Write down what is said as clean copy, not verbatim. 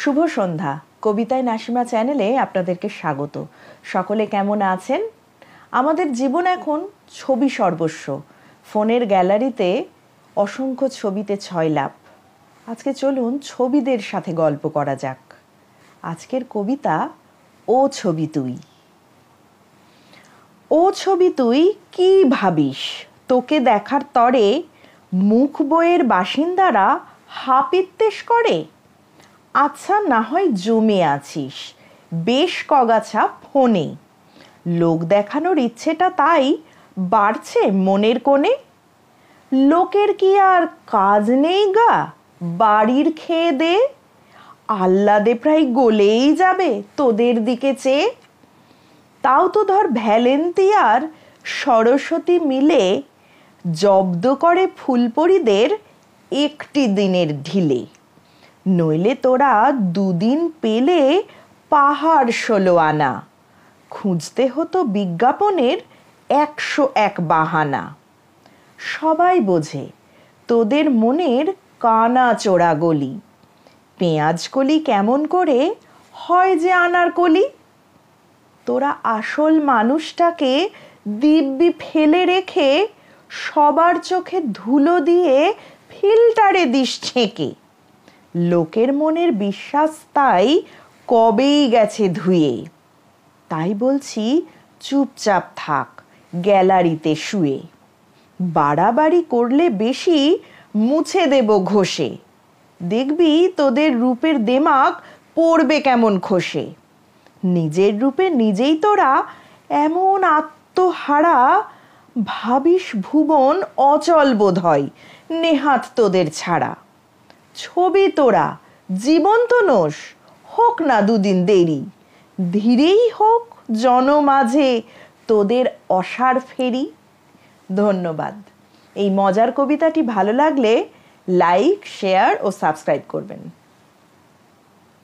শুভ সন্ধ্যা। কবিতায় নাসিমা চ্যানেলে আপনাদেরকে স্বাগত। সকলে কেমন আছেন? আমাদের জীবন এখন ছবি সর্বস্ব। ফোনের গ্যালারিতে অসংখ্য ছবিতে ছয়লাভ। আজকে চলুন ছবিদের সাথে গল্প করা যাক। আজকের কবিতা ও ছবি তুই। ও ছবি তুই কি ভাবিস? তোকে দেখার তরে মুখ বইয়ের বাসিন্দারা হাপিত্তেশ করে। আচ্ছা, না হয় জমে আছিস বেশ কগাছা ফোনে। লোক দেখানোর ইচ্ছেটা তাই বাড়ছে মনের কোণে। লোকের কি আর কাজ নেই গা, বাড়ির খেয়ে দে। আহ্লাদে প্রায় গলেই যাবে তোদের দিকে চেয়ে। তাও তো ধর ভ্যালেন্তিয়ার সরস্বতী মিলে জব্দ করে ফুলপরিদের একটি দিনের ঢিলে। নইলে তোরা দুদিন পেলে পাহাড় 16 আনা। খুঁজতে হতো বিজ্ঞাপনের 101 বাহানা। সবাই বোঝে তোদের মনের কানা চোরা গলি। পেঁয়াজ কলি কেমন করে হয় যে আনার কলি। তোরা আসল মানুষটাকে দিব্যি ফেলে রেখে সবার চোখে ধুলো দিয়ে ফিল্টারে দিস ছেঁকে। লোকের মনের বিশ্বাস তাই কবেই গেছে ধুয়ে। তাই বলছি চুপচাপ থাক গ্যালারিতে শুয়ে। বাড়াবাড়ি করলে বেশি মুছে দেব ঘষে। দেখবি তোদের রূপের দেমাগ পড়বে কেমন খসে। নিজের রূপে নিজেই তোরা এমন আত্মহারা, ভাবিস ভুবন অচল বোধ হয় নেহাত তোদের ছাড়া। ছবি তোরা জীবন্ত নোস, হোক না দুদিন দেরি। ধীরেই হোক জনমাঝে তোদের অসার ফেরি। ধন্যবাদ। এই মজার কবিতাটি ভালো লাগলে লাইক, শেয়ার ও সাবস্ক্রাইব করবেন।